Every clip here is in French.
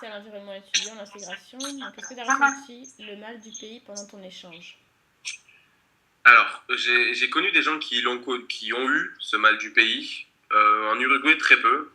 à l'environnement étudiant, l'intégration. Donc, est-ce que tu as ressenti le mal du pays pendant ton échange? Alors, j'ai connu des gens qui ont eu ce mal du pays. En Uruguay, très peu.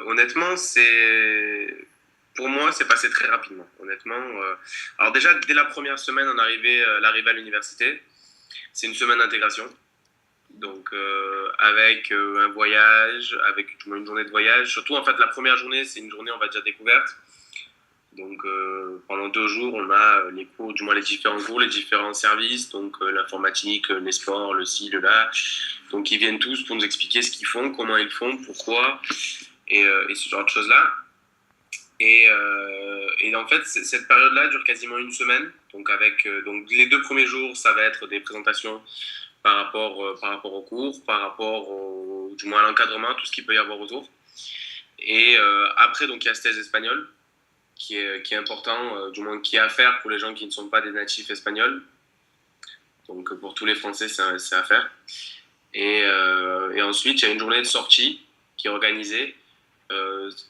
Honnêtement, pour moi, c'est passé très rapidement. Honnêtement, alors déjà dès la première semaine, l'arrivée à l'université, c'est une semaine d'intégration. Donc avec un voyage, avec une journée de voyage. Surtout en fait, la première journée, c'est une journée on va dire découverte. Donc pendant 2 jours, on a les cours, du moins les différents cours, les différents services, donc l'informatique, les sports, le ci, le là. Donc ils viennent tous pour nous expliquer ce qu'ils font, comment ils font, pourquoi, et ce genre de choses-là. Et en fait, cette période-là dure quasiment une semaine. Donc avec donc les 2 premiers jours, ça va être des présentations par rapport au cours, du moins à l'encadrement, tout ce qu'il peut y avoir autour. Et après, donc il y a ce thèse espagnol qui est important, du moins qui est à faire pour les gens qui ne sont pas des natifs espagnols. Donc pour tous les Français, c'est à faire. Et ensuite, il y a une journée de sortie qui est organisée.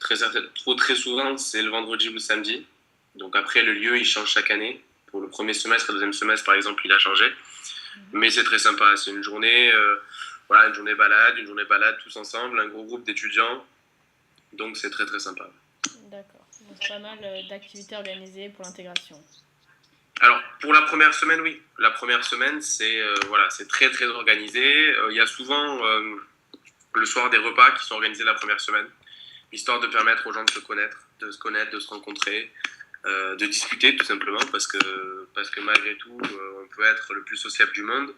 Très souvent, c'est le vendredi ou le samedi. Donc après, le lieu, il change chaque année. Pour le premier semestre et le deuxième semestre, par exemple, il a changé. Mais c'est très sympa. C'est une journée balade tous ensemble, un gros groupe d'étudiants. Donc c'est très très sympa. D'accord. Donc, c'est pas mal d'activités organisées pour l'intégration. Alors pour la première semaine, oui. La première semaine, c'est très très organisé. Il y a souvent le soir des repas qui sont organisés la première semaine, histoire de permettre aux gens de se connaître, de se rencontrer, de discuter tout simplement, parce que malgré tout, on peut être le plus sociable du monde.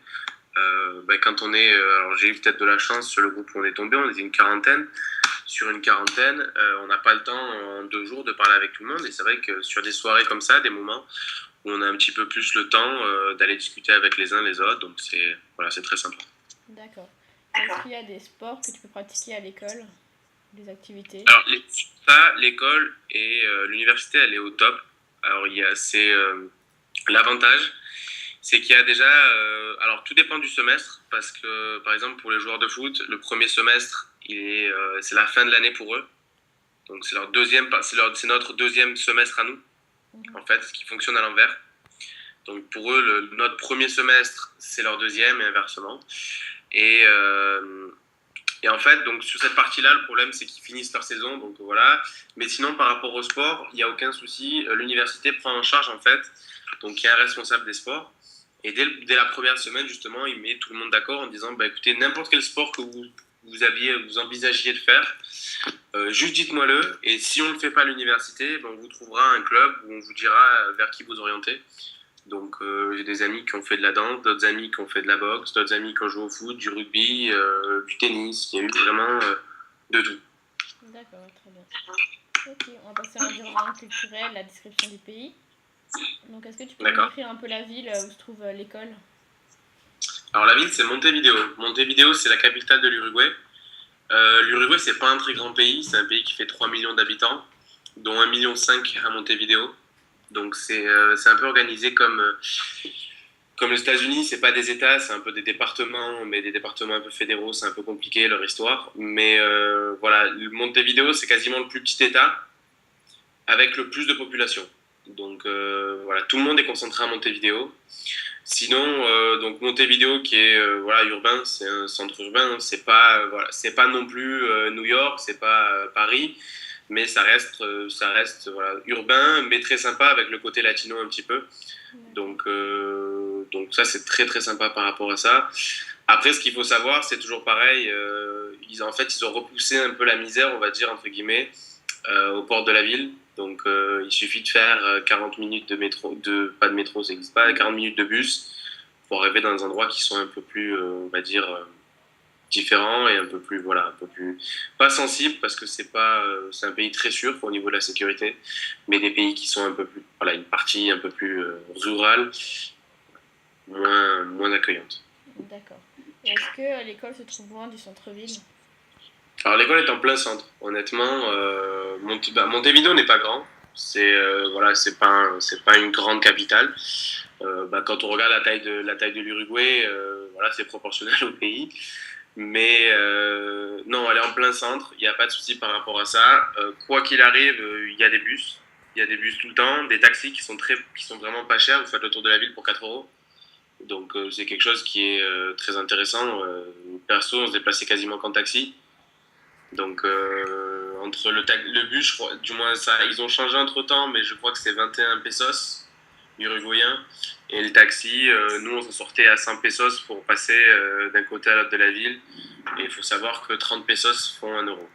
Quand on est, alors j'ai eu peut-être de la chance sur le groupe où on est tombé, on était une quarantaine. Sur une quarantaine, on n'a pas le temps en 2 jours de parler avec tout le monde. Et c'est vrai que sur des soirées comme ça, des moments où on a un petit peu plus le temps d'aller discuter avec les uns les autres, donc c'est très sympa. D'accord. Est-ce qu'il y a des sports que tu peux pratiquer à l'école? Des activités? Alors ça, l'école et l'université, elle est au top. Alors l'avantage, c'est qu'il y a déjà, alors tout dépend du semestre, parce que par exemple pour les joueurs de foot, le premier semestre, c'est la fin de l'année pour eux. Donc c'est notre deuxième semestre à nous, en fait, ce qui fonctionne à l'envers. Donc pour eux, notre premier semestre, c'est leur deuxième et inversement. Et, euh, et en fait, donc sur cette partie-là, le problème, c'est qu'ils finissent leur saison, donc voilà. Mais sinon, par rapport au sport, il n'y a aucun souci. L'université prend en charge, en fait, donc il y a un responsable des sports. Et dès la première semaine, justement, il met tout le monde d'accord en disant, bah, écoutez, n'importe quel sport que vous envisagiez de faire, juste dites-moi-le. Et si on ne le fait pas à l'université, ben, on vous trouvera un club où on vous dira vers qui vous orienter. Donc j'ai des amis qui ont fait de la danse, d'autres amis qui ont fait de la boxe, d'autres amis qui ont joué au foot, du rugby, du tennis. Il y a eu vraiment de tout. D'accord, très bien. Ok, on va passer à l'environnement culturel, la description du pays. Donc, est-ce que tu peux nous D'accord. décrire un peu la ville où se trouve l'école? Alors la ville, c'est Montevideo. Montevideo, c'est la capitale de l'Uruguay. L'Uruguay, c'est pas un très grand pays. C'est un pays qui fait 3 millions d'habitants, dont 1,5 million à Montevideo. Donc c'est un peu organisé comme les États-Unis, c'est pas des États, c'est un peu des départements, mais des départements un peu fédéraux, c'est un peu compliqué leur histoire. Mais voilà, Montevideo, c'est quasiment le plus petit État avec le plus de population. Donc voilà, tout le monde est concentré à Montevideo. Sinon, donc Montevideo qui est voilà urbain, c'est un centre urbain, c'est pas non plus New York, c'est pas Paris, mais ça reste voilà urbain, mais très sympa avec le côté latino un petit peu. Donc ça c'est très très sympa par rapport à ça. Après, ce qu'il faut savoir, c'est toujours pareil. Ils ont repoussé un peu la misère, on va dire entre guillemets, aux portes de la ville. Donc, il suffit de faire 40 minutes de métro, pas de métro, ça n'existe pas, 40 minutes de bus pour arriver dans des endroits qui sont un peu plus, on va dire, différents et un peu plus, voilà, un peu plus, pas sensibles parce que c'est un pays très sûr au niveau de la sécurité, mais des pays qui sont un peu plus, voilà, une partie un peu plus rurale, moins accueillante. D'accord. Et est-ce que l'école se trouve loin du centre-ville? Alors l'école est en plein centre. Honnêtement, Montevideo n'est pas grand. Voilà, c'est pas une grande capitale. Quand on regarde la taille de l'Uruguay, voilà, c'est proportionnel au pays. Mais non, elle est en plein centre, il n'y a pas de souci par rapport à ça. Quoi qu'il arrive, il y a des bus. Il y a des bus tout le temps, des taxis qui sont vraiment pas chers. Vous faites le tour de la ville pour 4 euros. Donc c'est quelque chose qui est très intéressant. Perso, on se déplaçait quasiment qu'en taxi. Donc entre le bus, je crois, du moins ça, ils ont changé entre temps, mais je crois que c'est 21 pesos uruguayen. Et le taxi, nous on s'en sortait à 100 pesos pour passer d'un côté à l'autre de la ville. Et il faut savoir que 30 pesos font 1 euro.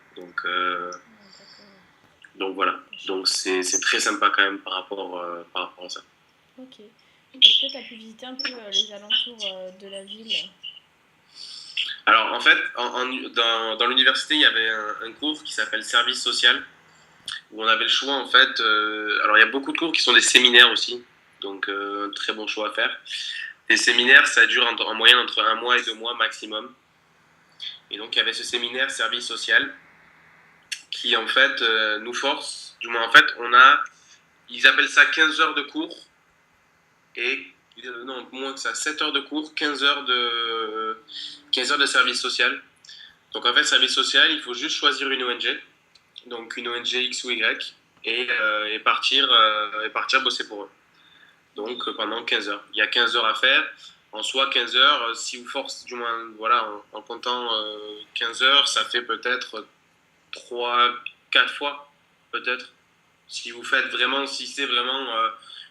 Donc voilà. Donc c'est très sympa quand même par rapport à ça. Ok. Est-ce que tu as pu visiter un peu les alentours de la ville? Alors en fait, dans l'université, il y avait un cours qui s'appelle service social, où on avait le choix en fait. Alors il y a beaucoup de cours qui sont des séminaires aussi, donc un très bon choix à faire. Les séminaires, ça dure en moyenne entre 1 mois et 2 mois maximum. Et donc il y avait ce séminaire service social qui en fait nous force, du moins en fait ils appellent ça 15 heures de cours et non, moins que ça, 7 heures de cours, 15 heures de service social. Donc en fait, service social, il faut juste choisir une ONG, donc une ONG X ou Y, et partir bosser pour eux. Donc pendant 15 heures. Il y a 15 heures à faire. En soi, 15 heures, si vous forcez, du moins, voilà, en comptant 15 heures, ça fait peut-être 3 4 fois, peut-être. Si vous faites vraiment, si c'est vraiment,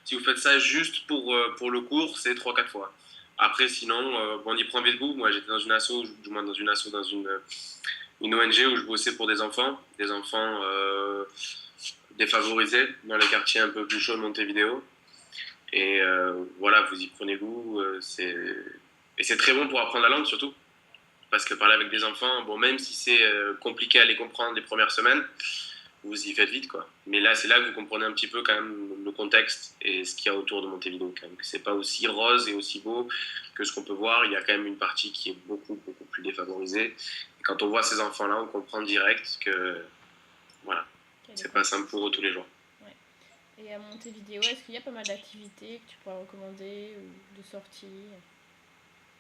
si vous faites ça juste pour le cours, c'est 3 4 fois. Après, sinon, on y prend vite goût. Moi, j'étais dans une asso, du moins dans une ONG où je bossais pour des enfants défavorisés dans les quartiers un peu plus chauds de Montevideo. Et voilà, vous y prenez goût. Et c'est très bon pour apprendre la langue surtout. Parce que parler avec des enfants, bon, même si c'est compliqué à les comprendre les premières semaines, vous y faites vite, quoi. Mais là, c'est là que vous comprenez un petit peu quand même le contexte et ce qu'il y a autour de Montevideo, quand même. Que c'est pas aussi rose et aussi beau que ce qu'on peut voir. Il y a quand même une partie qui est beaucoup, beaucoup plus défavorisée. Et quand on voit ces enfants-là, on comprend direct que, voilà, c'est pas simple pour eux tous les jours. Ouais. Et à Montevideo, est-ce qu'il y a pas mal d'activités que tu pourrais recommander ou de sorties?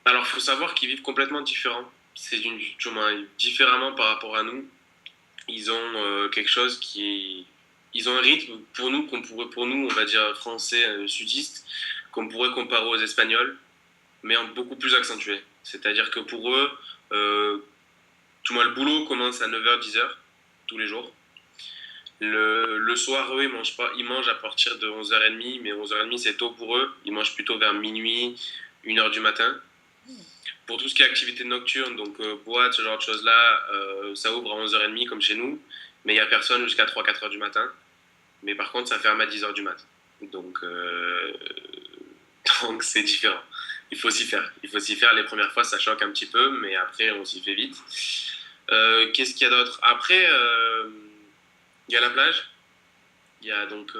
Alors, il faut savoir qu'ils vivent complètement différents. Différemment par rapport à nous. Ils ont quelque chose qui. Ils ont un rythme pour nous, pour nous, on va dire français sudistes, qu'on pourrait comparer aux Espagnols, mais en beaucoup plus accentué. C'est-à-dire que pour eux, tout le boulot commence à 9h-10h tous les jours. Le soir, eux, ils mangent à partir de 11h30, mais 11h30 c'est tôt pour eux. Ils mangent plutôt vers minuit, 1h du matin. Pour tout ce qui est activité nocturne, donc boîte, ce genre de choses-là, ça ouvre à 11h30 comme chez nous, mais il n'y a personne jusqu'à 3-4h du matin. Mais par contre, ça ferme à 10h du matin. Donc, donc c'est différent. Il faut s'y faire. Il faut s'y faire. Les premières fois, ça choque un petit peu, mais après, on s'y fait vite. Qu'est-ce qu'il y a d'autre? Après, il y a la plage. Il y a donc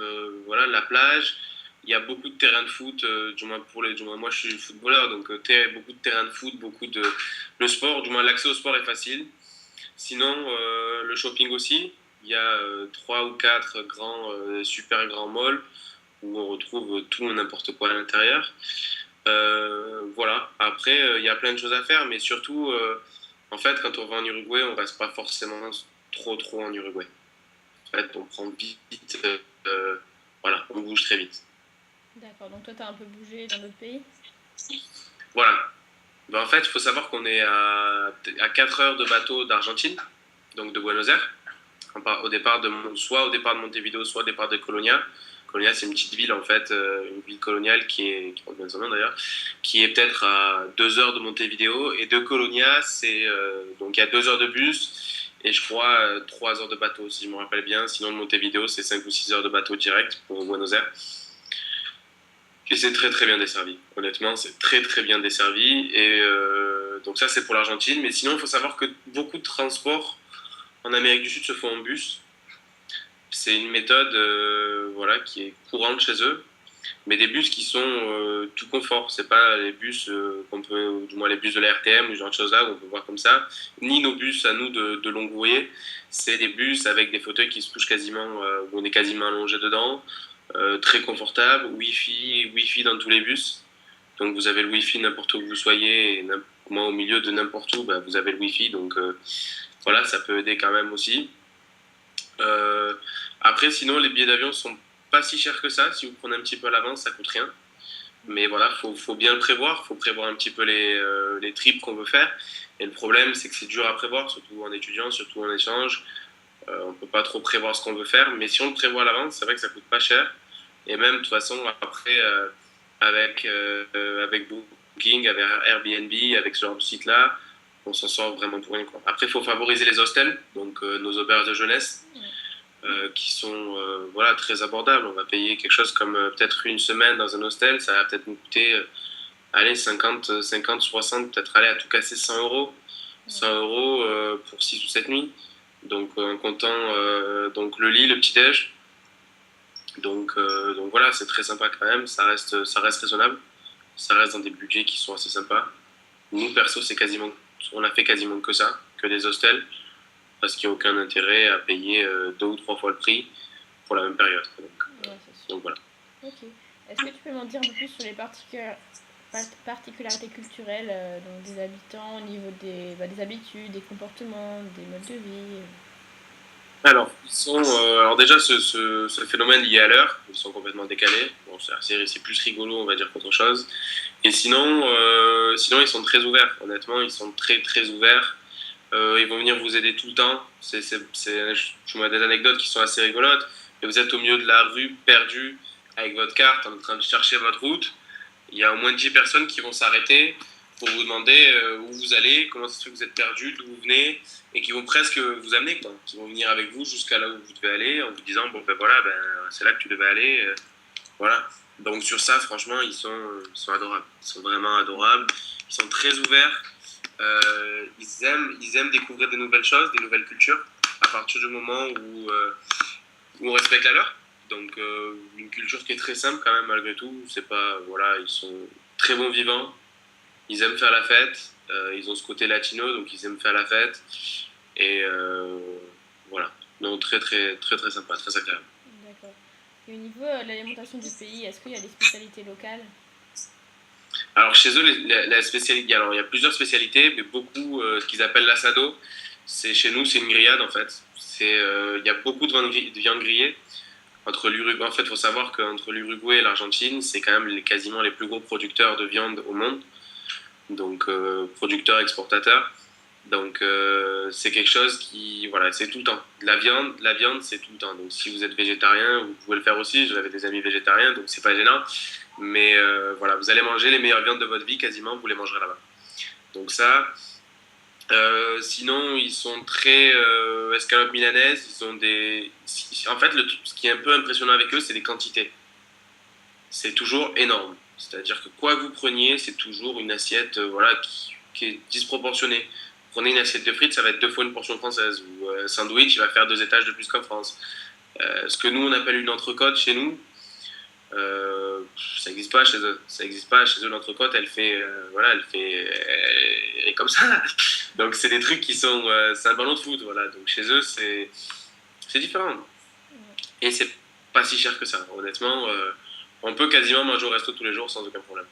voilà, la plage. Il y a beaucoup de terrains de foot, du moins moi je suis footballeur, donc beaucoup de terrains de foot, le sport, du moins l'accès au sport est facile. Sinon, le shopping aussi. Il y a 3 ou 4 super grands malls où on retrouve tout et n'importe quoi à l'intérieur. Voilà. Après, il y a plein de choses à faire, mais surtout, en fait, quand on va en Uruguay, on reste pas forcément trop en Uruguay. En fait, on prend vite, voilà, on bouge très vite. D'accord, donc toi, tu as un peu bougé dans d'autres pays? Voilà. Ben, en fait, il faut savoir qu'on est à 4 heures de bateau d'Argentine, donc de Buenos Aires, soit au départ de Montevideo, soit au départ de Colonia. Colonia, c'est une petite ville, en fait, une ville coloniale qui porte bien son nom d'ailleurs, qui est peut-être à 2 heures de Montevideo. Et de Colonia, donc il y a 2 heures de bus et je crois 3 heures de bateau, si je me rappelle bien. Sinon, de Montevideo, c'est 5 ou 6 heures de bateau direct pour Buenos Aires. Et c'est très très bien desservi. Honnêtement, c'est très très bien desservi. Et donc ça, c'est pour l'Argentine. Mais sinon, il faut savoir que beaucoup de transports en Amérique du Sud se font en bus. C'est une méthode voilà, qui est courante chez eux. Mais des bus qui sont tout confort. C'est pas les bus du moins les bus de la RTM ou ce genre de choses là qu'on peut voir comme ça. Ni nos bus à nous de long courrier. C'est des bus avec des fauteuils qui se touchent quasiment, où on est quasiment allongé dedans. Très confortable, Wi-Fi dans tous les bus. Donc vous avez le Wi-Fi n'importe où vous soyez, et Moi, au milieu de n'importe où, bah, vous avez le Wi-Fi, donc voilà, ça peut aider quand même aussi. Euh, Après, sinon, les billets d'avion sont pas si chers que ça. Si vous prenez un petit peu à l'avance, ça coûte rien. Mais voilà, faut bien le prévoir. Faut prévoir un petit peu les trips qu'on veut faire. Et le problème, c'est que c'est dur à prévoir, surtout en étudiant, surtout en échange. On peut pas trop prévoir ce qu'on veut faire. Mais si on le prévoit à l'avance, c'est vrai que ça coûte pas cher. Et même, de toute façon, après, avec Booking, avec Airbnb, avec ce genre de site-là, on s'en sort vraiment pour rien, quoi. Après, il faut favoriser les hostels, donc nos auberges de jeunesse qui sont voilà, très abordables. On va payer quelque chose comme peut-être une semaine dans un hostel, ça va peut-être nous coûter allez, 50, 60, peut-être aller à tout casser 100 euros. 100 euros pour 6 ou 7 nuits. Donc en comptant donc le lit, le petit-déj. Donc voilà, c'est très sympa quand même, ça reste raisonnable. Ça reste dans des budgets qui sont assez sympas. Nous, perso, on a fait quasiment que ça, que des hostels, parce qu'il n'y a aucun intérêt à payer 2 ou 3 fois le prix pour la même période. Ouais, c'est sûr. Donc voilà. Ok. Est-ce que tu peux m'en dire un peu plus sur les particularités culturelles donc des habitants au niveau des habitudes, des comportements, des modes de vie Alors, alors déjà, ce phénomène lié à l'heure, ils sont complètement décalés. Bon, c'est plus rigolo, on va dire, qu'autre chose. Et sinon, ils sont très ouverts. Honnêtement, ils sont très, très ouverts. Ils vont venir vous aider tout le temps. Je vois des anecdotes qui sont assez rigolotes. Et vous êtes au milieu de la rue, perdu, avec votre carte, en train de chercher votre route. Il y a au moins 10 personnes qui vont s'arrêter pour vous demander où vous allez, comment ça se fait que vous êtes perdu, d'où vous venez, et qui vont presque vous amener, quoi. Qui vont venir avec vous jusqu'à là où vous devez aller, en vous disant, bon ben voilà, ben, c'est là que tu devais aller. Voilà. Donc sur ça, franchement, ils sont adorables. Ils sont vraiment adorables. Ils sont très ouverts. Ils aiment découvrir des nouvelles choses, des nouvelles cultures, à partir du moment où on respecte la leur. Donc une culture qui est très simple quand même malgré tout. C'est pas voilà, ils sont très bons vivants. Ils aiment faire la fête. Ils ont ce côté latino, donc ils aiment faire la fête. Et voilà. Donc très très très très sympa, très agréable. d'accord. Et au niveau de l'alimentation du pays, est-ce qu'il y a des spécialités locales Alors chez eux, la spécialité, alors il y a plusieurs spécialités, mais beaucoup ce qu'ils appellent l'assado. C'est chez nous, c'est une grillade en fait. Il y a beaucoup de viande grillée. Entre l'Uruguay, en fait, il faut savoir qu'entre l'Uruguay et l'Argentine, c'est quand même quasiment les plus gros producteurs de viande au monde, donc producteurs exportateurs. Donc c'est quelque chose qui, voilà, c'est tout le temps. La viande, c'est tout le temps. Donc si vous êtes végétarien, vous pouvez le faire aussi. J'avais des amis végétariens, donc c'est pas gênant. Mais voilà, vous allez manger les meilleures viandes de votre vie, quasiment, vous les mangerez là-bas. Donc ça. Sinon, ils sont très escalopes milanaises. Ils ont des. En fait, ce qui est un peu impressionnant avec eux, c'est les quantités. C'est toujours énorme. C'est-à-dire que quoi que vous preniez, c'est toujours une assiette voilà, qui est disproportionnée. Prenez une assiette de frites, ça va être 2 fois une portion française. Ou un sandwich, il va faire 2 étages de plus qu'en France. Ce que nous, on appelle une entrecôte chez nous, ça n'existe pas chez eux. Ça n'existe pas chez eux. L'entrecôte, voilà, elle est comme ça. Donc c'est des trucs qui sont, c'est un ballon de foot, voilà. Donc chez eux, c'est différent. Et c'est pas si cher que ça. Honnêtement, on peut quasiment manger au resto tous les jours sans aucun problème.